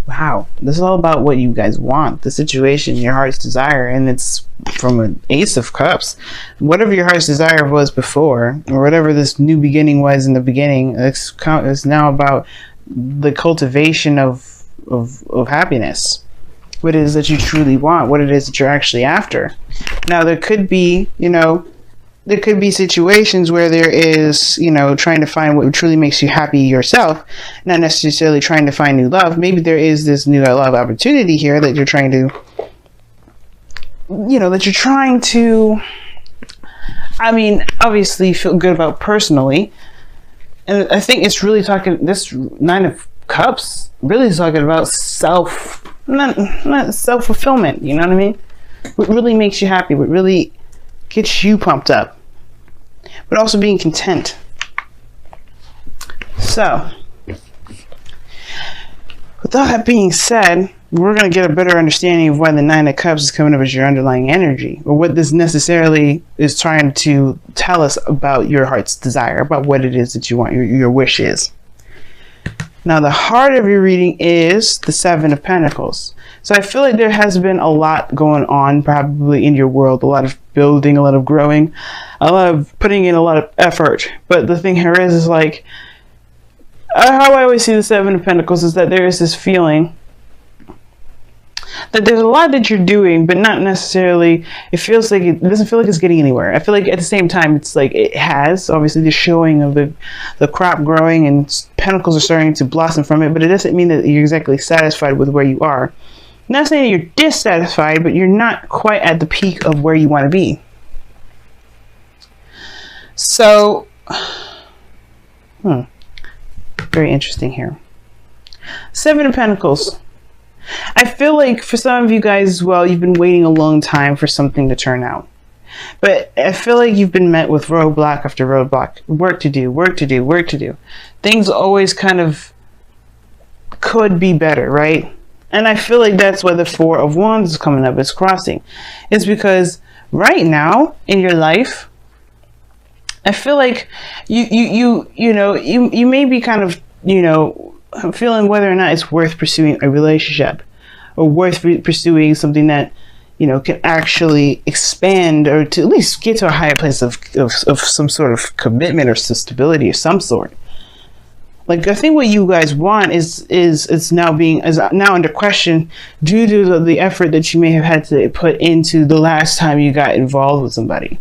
Wow, this is all about what you guys want, the situation, your heart's desire, and it's from an Ace of Cups. Whatever your heart's desire was before, or whatever this new beginning was in the beginning, it's now about the cultivation of happiness. What it is that you truly want, what it is that you're actually after. Now, there could be, there could be situations where there is, trying to find what truly makes you happy yourself, not necessarily trying to find new love. Maybe there is this new love opportunity here that you're trying to, obviously feel good about personally. And I think it's really talking, this Nine of Cups really is talking about not self-fulfillment, you know what I mean? What really makes you happy, what really gets you pumped up, but also being content. So, with all that being said, we're going to get a better understanding of why the Nine of Cups is coming up as your underlying energy, or what this necessarily is trying to tell us about your heart's desire, about what it is that you want, your wish is. Now, the heart of your reading is the Seven of Pentacles. So I feel like there has been a lot going on probably in your world, a lot of building, a lot of growing, a lot of putting in a lot of effort. But the thing here is like, how I always see the Seven of Pentacles is that there is this feeling that there's a lot that you're doing, but not necessarily, it doesn't feel like it's getting anywhere. I feel like at the same time, it's like it has, obviously, the showing of the crop growing and pentacles are starting to blossom from it, but it doesn't mean that you're exactly satisfied with where you are. I'm not saying you're dissatisfied, but you're not quite at the peak of where you want to be. So, very interesting here. Seven of Pentacles. I feel like for some of you guys as well, you've been waiting a long time for something to turn out. But I feel like you've been met with roadblock after roadblock. Work to do, work to do, work to do. Things always kind of could be better, right? And I feel like that's why the Four of Wands is coming up, it's crossing. It's because right now in your life, I feel like you may be kind of, feeling whether or not it's worth pursuing a relationship, or worth pursuing something that can actually expand, or to at least get to a higher place of some sort of commitment or stability of some sort. Like, I think what you guys want is now under question due to the effort that you may have had to put into the last time you got involved with somebody.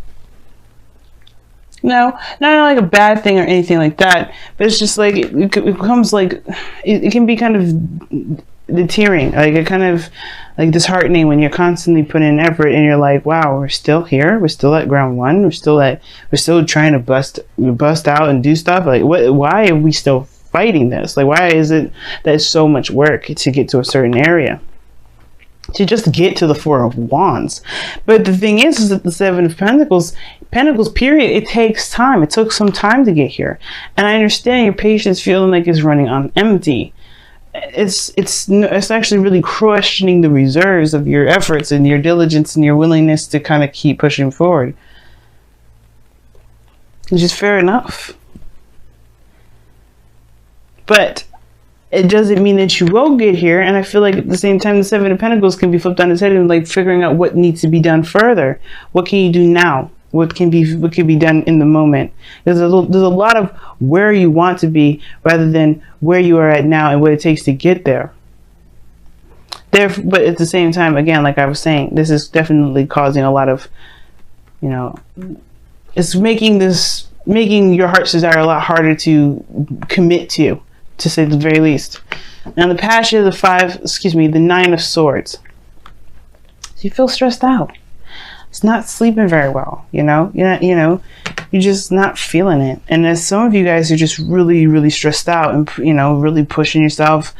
No, not like a bad thing or anything like that, but it's just like it becomes like it can be kind of deterring, like it kind of like disheartening when you're constantly putting in effort and you're like, wow, we're still here, we're still at ground one, we're still trying to bust out and do stuff. Like, why are we still fighting this? Like, why is it that it's so much work to get to a certain area, to just get to the Four of Wands? But the thing is that the Seven of Pentacles period, it takes time. It took some time to get here, and I understand your patience feeling like it's running on empty. It's actually really questioning the reserves of your efforts and your diligence and your willingness to kind of keep pushing forward, which is fair enough. But it doesn't mean that you will get here. And I feel like at the same time, the Seven of Pentacles can be flipped on its head and like figuring out what needs to be done further. What can you do now? What can be done in the moment? There's a lot of where you want to be rather than where you are at now and what it takes to get there. But at the same time, again, like I was saying, this is definitely causing a lot of, it's making your heart's desire a lot harder to commit to say the very least. Now the passion of the Nine of Swords. So you feel stressed out. It's not sleeping very well, you're just not feeling it. And as some of you guys are just really, really stressed out and, really pushing yourself,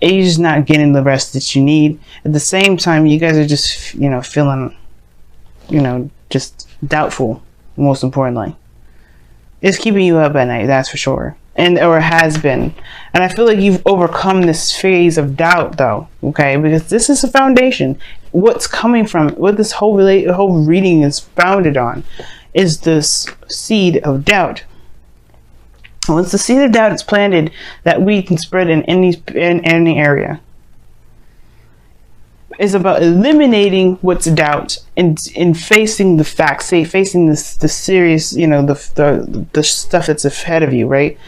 and you're just not getting the rest that you need. At the same time, you guys are just, feeling, just doubtful, most importantly. It's keeping you up at night, that's for sure. Or has been. And I feel like you've overcome this phase of doubt, though, okay? Because this is a foundation. What's coming from, what this whole reading is founded on, is this seed of doubt. Once the seed of doubt is planted, that weed can spread in any area. is about eliminating what's doubt and facing the facts, facing the serious, the stuff that's ahead of you, right?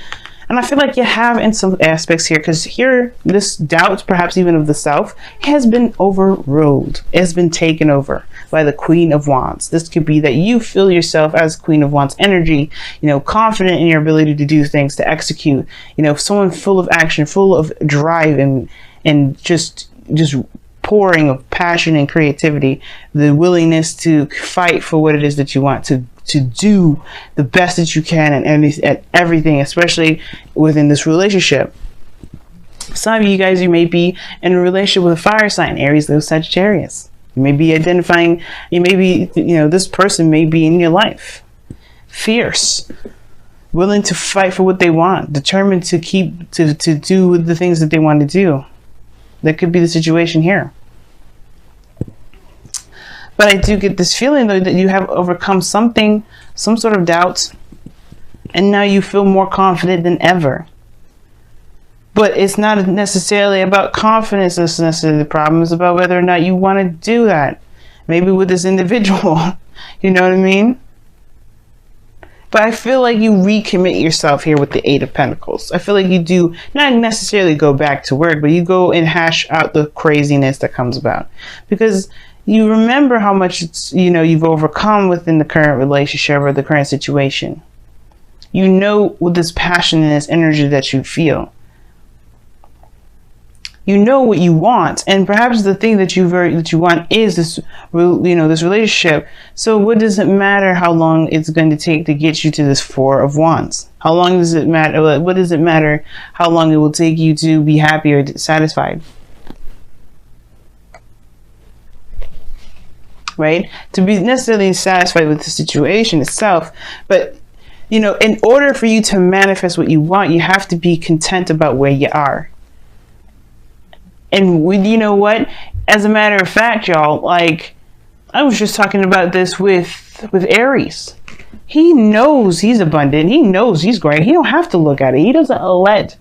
And I feel like you have in some aspects here, because here, this doubt, perhaps even of the self, has been overruled. It has been taken over by the Queen of Wands. This could be that you feel yourself as Queen of Wands energy, confident in your ability to do things, to execute, someone full of action, full of drive and just pouring of passion and creativity, the willingness to fight for what it is that you want, to do the best that you can at everything, especially within this relationship. Some of you guys, you may be in a relationship with a fire sign, Aries, Leo, Sagittarius. You may be identifying, this person may be in your life. Fierce, willing to fight for what they want, determined to do the things that they want to do. That could be the situation here. But I do get this feeling, though, that you have overcome some sort of doubt, and now you feel more confident than ever. But it's not necessarily about confidence that's necessarily the problem. It's about whether or not you want to do that. Maybe with this individual, you know what I mean? But I feel like you recommit yourself here with the Eight of Pentacles. I feel like you do not necessarily go back to work, but you go and hash out the craziness that comes about. Because you remember how much you've overcome within the current relationship or the current situation. You know, with this passion and this energy that you feel. You know what you want, and perhaps the thing that you want is this, this relationship. So what does it matter how long it's going to take to get you to this Four of Wands? How long does it matter? What does it matter how long it will take you to be happy or satisfied? Right? To be necessarily satisfied with the situation itself, but in order for you to manifest what you want, you have to be content about where you are. And you know what? As a matter of fact, y'all, like, I was just talking about this with Aries. He knows he's abundant. He knows he's great. He don't have to look at it. He doesn't let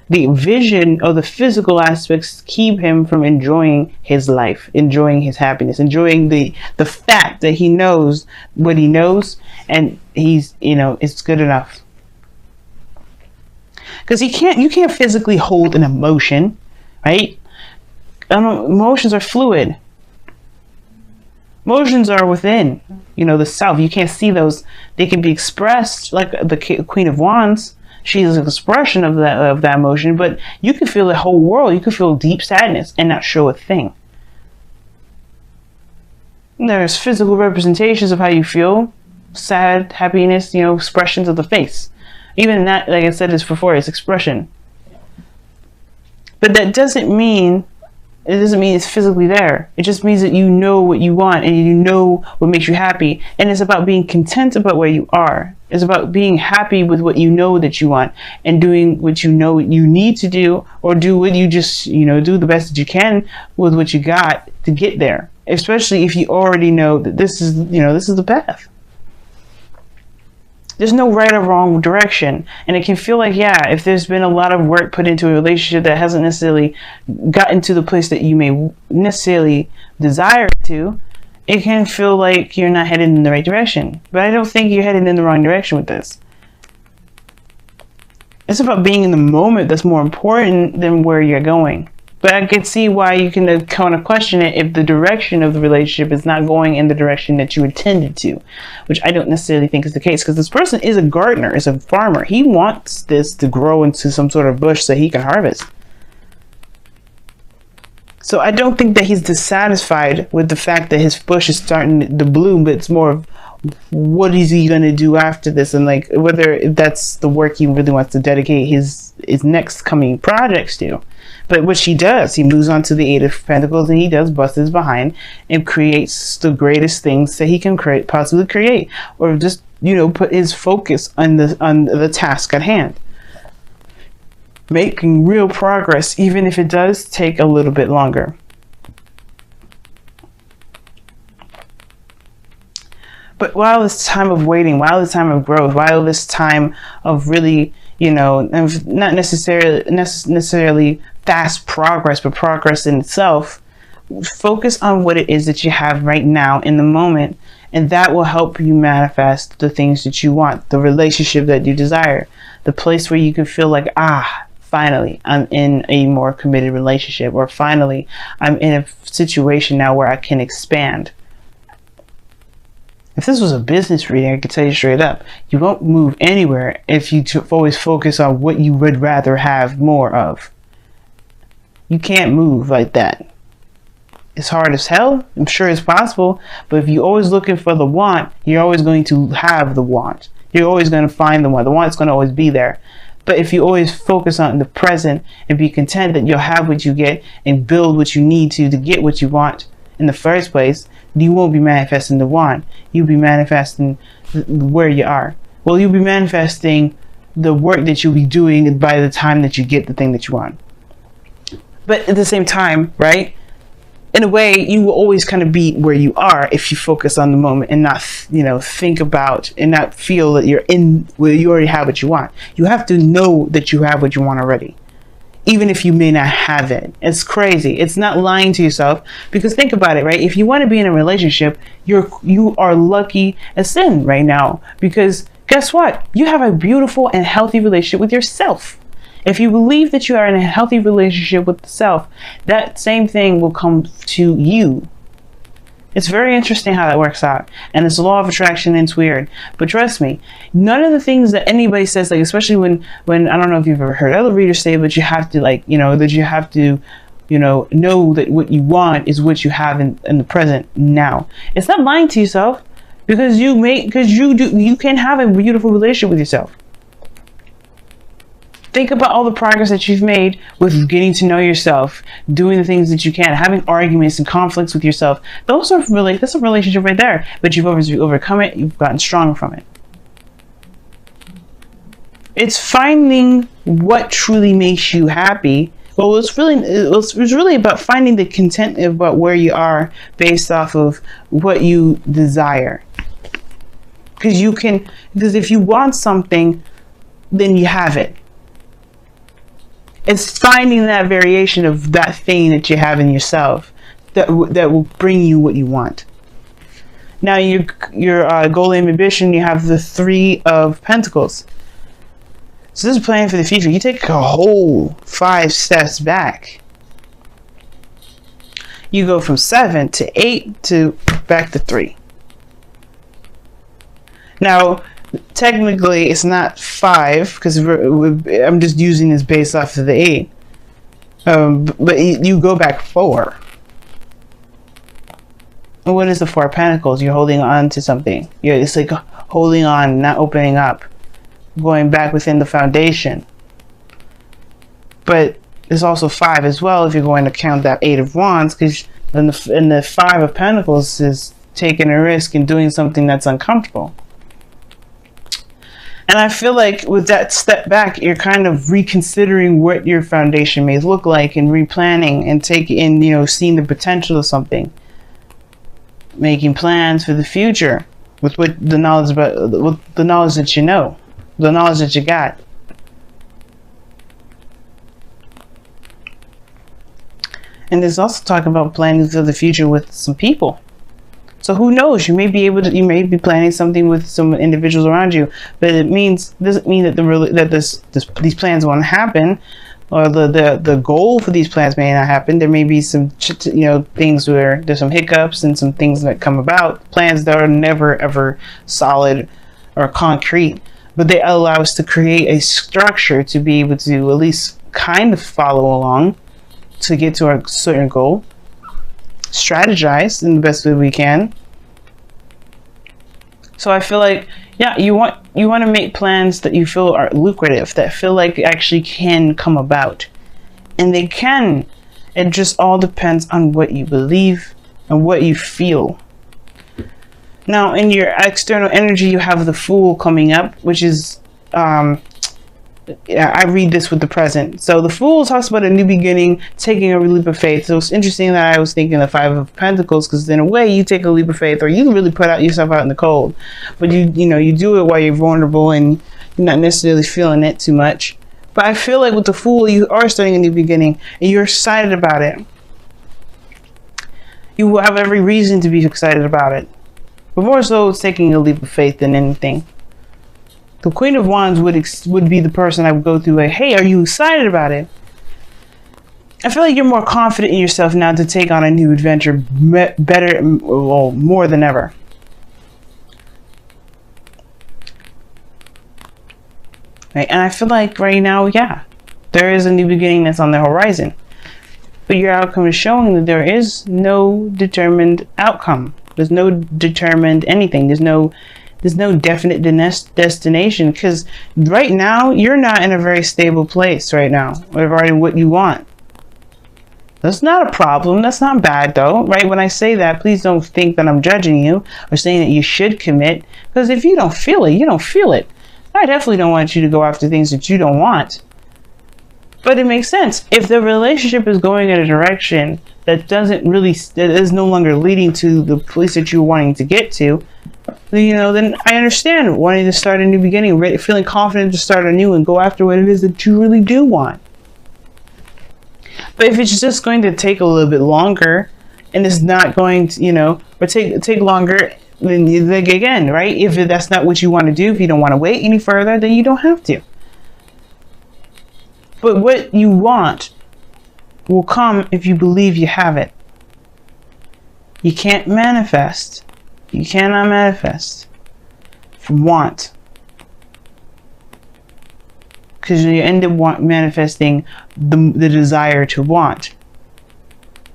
the vision of the physical aspects keep him from enjoying his life, enjoying his happiness, enjoying the fact that he knows what he knows, and he's, it's good enough. Because you can't physically hold an emotion, right? Emotions are fluid. Emotions are within, the self. You can't see those. They can be expressed like the Queen of Wands. She is an expression of that emotion, but you can feel the whole world. You can feel deep sadness and not show a thing. There's physical representations of how you feel. Sad, happiness, expressions of the face. Even that, like I said this before, is expression. But that doesn't mean it's physically there. It just means that you know what you want and you know what makes you happy. And it's about being content about where you are. It's about being happy with what you know that you want and doing what you know you need to do, or do what you just, do the best that you can with what you got to get there. Especially if you already know that this is the path. There's no right or wrong direction. And it can feel like, if there's been a lot of work put into a relationship that hasn't necessarily gotten to the place that you may necessarily desire to, it can feel like you're not headed in the right direction. But I don't think you're headed in the wrong direction with this. It's about being in the moment that's more important than where you're going. But I can see why you can kind of question it if the direction of the relationship is not going in the direction that you intended to, which I don't necessarily think is the case, because this person is a gardener, is a farmer. He wants this to grow into some sort of bush so he can harvest. So I don't think that he's dissatisfied with the fact that his bush is starting to bloom, but it's more of what is he going to do after this, and like whether that's the work he really wants to dedicate his next coming projects to. But what he does, he moves on to the Eight of Pentacles, and he does bust his behind and creates the greatest things that he can possibly create, or just put his focus on the task at hand, making real progress, even if it does take a little bit longer. But while this time of waiting, while this time of growth, while this time of really, not necessarily fast progress, but progress in itself, focus on what it is that you have right now in the moment, and that will help you manifest the things that you want, the relationship that you desire, the place where you can feel like, finally, I'm in a more committed relationship, or finally, I'm in a situation now where I can expand. If this was a business reading, I could tell you straight up, you won't move anywhere if you always focus on what you would rather have more of. You can't move like that. It's hard as hell. I'm sure it's possible. But if you're always looking for the want, you're always going to have the want. You're always going to find the want. The want's going to always be there. But if you always focus on the present and be content that you'll have what you get and build what you need to get what you want in the first place, you won't be manifesting the want. You'll be manifesting where you are. Well, you'll be manifesting the work that you'll be doing by the time that you get the thing that you want. But at the same time, right? In a way, you will always kind of be where you are if you focus on the moment and not, think about and not feel that you're in where you already have what you want. You have to know that you have what you want already, even if you may not have it. It's crazy. It's not lying to yourself, because think about it, right? If you want to be in a relationship, you are lucky as sin right now, because guess what? You have a beautiful and healthy relationship with yourself. If you believe that you are in a healthy relationship with the self, that same thing will come to you. It's very interesting how that works out. And it's a law of attraction, and it's weird. But trust me, none of the things that anybody says, like, especially when I don't know if you've ever heard other readers say, but you have to, that you have to, know that what you want is what you have in the present now. It's not lying to yourself, because you can have a beautiful relationship with yourself. Think about all the progress that you've made with getting to know yourself, doing the things that you can, having arguments and conflicts with yourself. That's a relationship right there. But you've overcome it. You've gotten stronger from it. It's finding what truly makes you happy. Well, it's really about finding the content about where you based off of what you desire. Because if you want something, then you have it. It's finding that variation of that thing that you have in yourself that will bring you what you want. Now, your goal and ambition, you have the 3 of Pentacles. So this is planning for the future. You take a whole 5 steps back. You go from 7 to 8 to back to 3. Now, technically, it's not 5, because I'm just using this based off of the 8. But you go back 4. And what is the 4 of Pentacles? You're holding on to something. It's like holding on, not opening up, going back within the foundation. But there's also 5 as well if you're going to count that 8 of Wands, because in the 5 of Pentacles is taking a risk and doing something that's uncomfortable. And I feel like with that step back, you're kind of reconsidering what your foundation may look like, and replanning and seeing the potential of something, making plans for the future with the knowledge that you know, the knowledge that you got. And there's also talk about planning for the future with some people. So who knows? You may be planning something with some individuals around you, but it doesn't mean that these plans won't happen, or the goal for these plans may not happen. There may be some things where there's some hiccups and some things that come about. Plans that are never ever solid or concrete, but they allow us to create a structure to be able to at least kind of follow along to get to our certain goal. Strategize in the best way we can. So I feel like, you want to make plans that you feel are lucrative, that feel like actually can come about, and they can. It just all depends on what you believe and what you feel. Now, in your external energy, you have the Fool coming up, which is I read this with the present. So the Fool talks about a new beginning, taking a leap of faith. So it's interesting that I was thinking the 5 of Pentacles, because in a way you take a leap of faith, or you really put yourself out in the cold, but you do it while you're vulnerable and you're not necessarily feeling it too much. But I feel like with the Fool, you are starting a new beginning and you're excited about it. You will have every reason to be excited about it. But more so, it's taking a leap of faith than anything. The Queen of Wands would be the person I would go through like, hey, are you excited about it? I feel like you're more confident in yourself now to take on a new adventure better, well, more than ever. Right? And I feel like right now, yeah, there is a new beginning that's on the horizon. But your outcome is showing that there is no determined outcome. There's no determined anything. There's no definite destination, because right now you're not in a very stable place right now regarding what you want. That's not a problem. That's not bad though, right? When I say that, please don't think that I'm judging you or saying that you should commit, because if you don't feel it, you don't feel it. I definitely don't want you to go after things that you don't want. But it makes sense. If the relationship is going in a direction that that is no longer leading to the place that you're wanting to get to, then I understand wanting to start a new beginning, feeling confident to start anew and go after what it is that you really do want. But if it's just going to take a little bit longer, and it's not going to, or take longer, then you think again, right? If that's not what you want to do, if you don't want to wait any further, then you don't have to. But what you want will come if you believe you have it. You can't manifest. You cannot manifest from want. Because you end up manifesting the desire to want.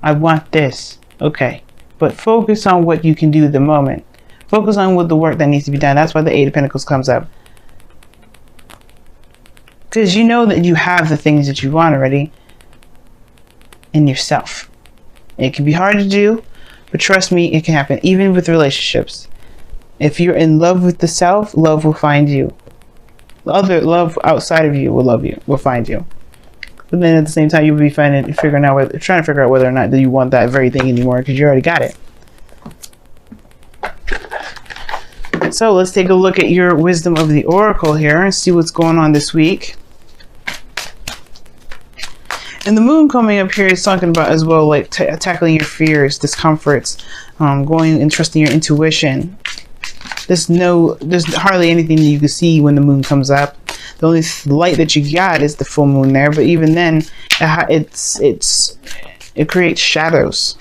I want this. Okay. But focus on what you can do at the moment. Focus on what the work that needs to be done. That's why the Eight of Pentacles comes up. Because you know that you have the things that you want already in yourself. It can be hard to do, but trust me, it can happen. Even with relationships. If you're in love with the self, love will find you. Love outside of you will find you. But then at the same time, you'll be trying to figure out whether or not that you want that very thing anymore, because you already got it. So let's take a look at your wisdom of the oracle here and see what's going on this week. And the moon coming up here is talking about as well, like tackling your fears, discomforts, going and trusting your intuition. There's hardly anything that you can see when the moon comes up. The only light that you got is the full moon there, but even then, it creates shadows.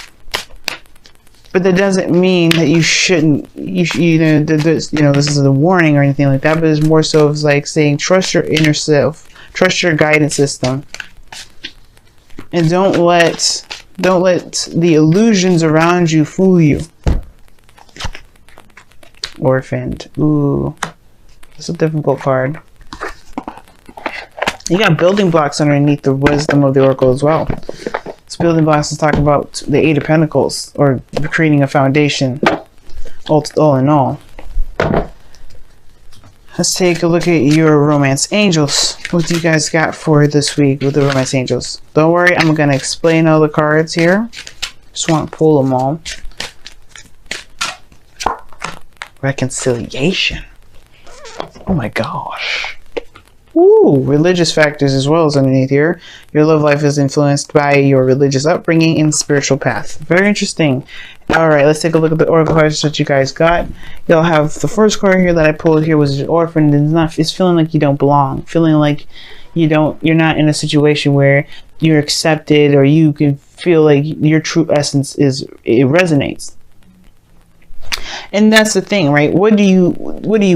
But that doesn't mean that you shouldn't. This is a warning or anything like that. But it's more so of like saying, trust your inner self, trust your guidance system, and don't let the illusions around you fool you. Orphaned. Ooh, that's a difficult card. You got building blocks underneath the wisdom of the oracle as well. This building blocks is talking about the Eight of Pentacles, or creating a foundation, all in all. Let's take a look at your romance angels. What do you guys got for this week with the romance angels? Don't worry, I'm going to explain all the cards here. Just want to pull them all. Reconciliation. Oh my gosh. Ooh, religious factors as well as underneath here. Your love life is influenced by your religious upbringing and spiritual path. Very interesting. All right, let's take a look at the oracle cards that you guys got. You'll have the first card here that I pulled here was orphan. It's feeling like you don't belong. Feeling like you're not in a situation where you're accepted, or you can feel like your true essence it resonates. And that's the thing, right? What do you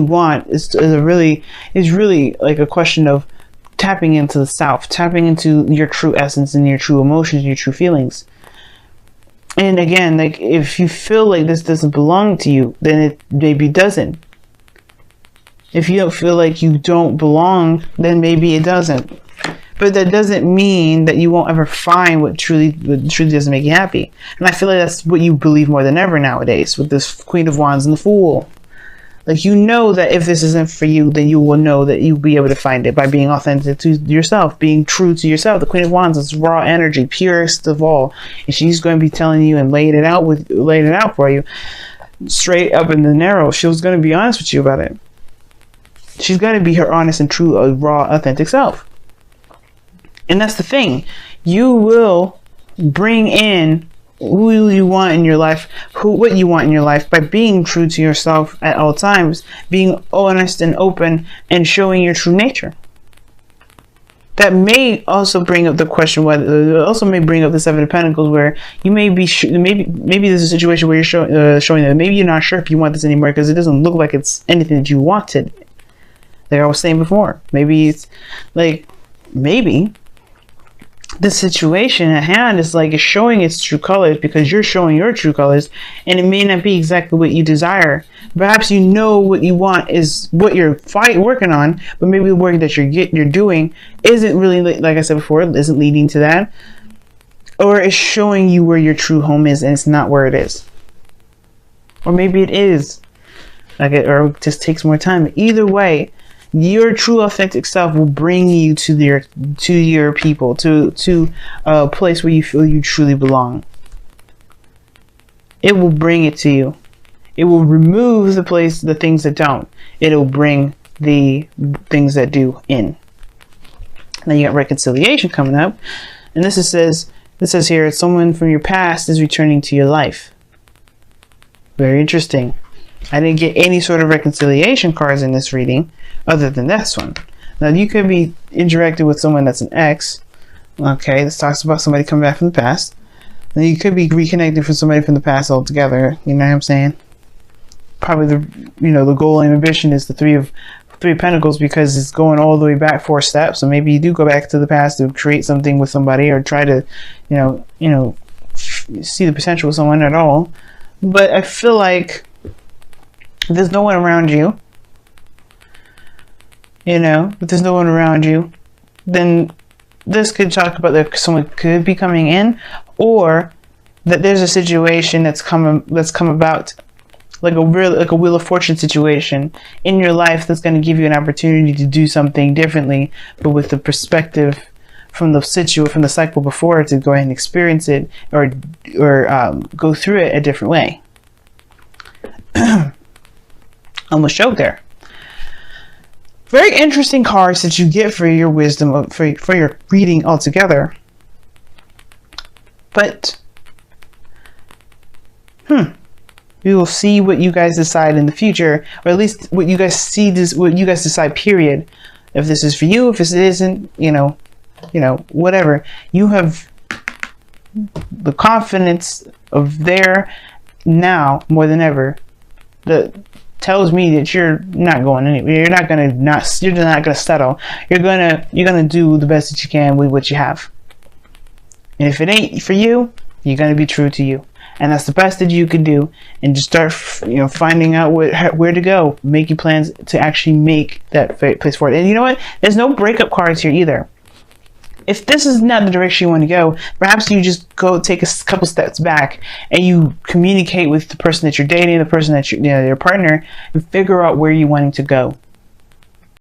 want is really like a question of tapping into the self, tapping into your true essence and your true emotions, your true feelings. And again, like if you feel like this doesn't belong to you, then it maybe doesn't. If you don't feel like you don't belong, then maybe it doesn't. But that doesn't mean that you won't ever find what truly doesn't make you happy. And I feel like that's what you believe more than ever nowadays with this Queen of Wands and the Fool. Like, you know that if this isn't for you, then you will know that you'll be able to find it by being authentic to yourself, being true to yourself. The Queen of Wands is raw energy, purest of all. And she's going to be telling you and laying it out for you straight up in the narrow. She's going to be honest with you about it. She's going to be her honest and true, raw, authentic self. And that's the thing. You will bring in who you want in your life, what you want in your life, by being true to yourself at all times, being honest and open, and showing your true nature. That may also bring up the question whether it also may bring up the Seven of Pentacles, where you may be maybe there's a situation where you're showing that maybe you're not sure if you want this anymore because it doesn't look like it's anything that you wanted. Like I was saying before, maybe it's like maybe the situation at hand is like it's showing its true colors because you're showing your true colors, and it may not be exactly what you desire. Perhaps you know what you want is what you're working on, but maybe the work that you're doing isn't really, like I said before, isn't leading to that, or it's showing you where your true home is and it's not where it is, or maybe it is, or it just takes more time. Either way, your true authentic self will bring you to your people, to a place where you feel you truly belong. It will bring it to you. It will remove the things that don't. It'll bring the things that do in. Then you got reconciliation coming up, and this says here, someone from your past is returning to your life. Very interesting. I didn't get any sort of reconciliation cards in this reading other than this one. Now you could be interacting with someone that's an ex. Okay, this talks about somebody coming back from the past. Then you could be reconnecting with somebody from the past altogether. You know what I'm saying? Probably the goal and ambition is the Three of Pentacles, because it's going all the way back 4 steps. So maybe you do go back to the past to create something with somebody, or try to see the potential with someone at all. But I feel like if there's no one around you, if there's no one around you, then this could talk about that someone could be coming in, or that there's a situation that's come about, like a Wheel of Fortune situation in your life, that's going to give you an opportunity to do something differently, but with the perspective from the cycle before, to go ahead and experience it, or go through it a different way. Almost choked there. Very interesting cards that you get for your wisdom, for your reading altogether. But we will see what you guys decide in the future, or at least what you guys decide, period. If this is for you, if it isn't, whatever. You have the confidence of there now more than ever that tells me that you're not going anywhere. You're not gonna settle. You're gonna do the best that you can with what you have. And if it ain't for you, you're gonna be true to you. And that's the best that you can do. And just start, finding out where to go, making plans to actually make that place forward. And you know what? There's no breakup cards here either. If this is not the direction you want to go, perhaps you just go take a couple steps back and you communicate with the person that you're dating, the person that your partner, and figure out where you're wanting to go.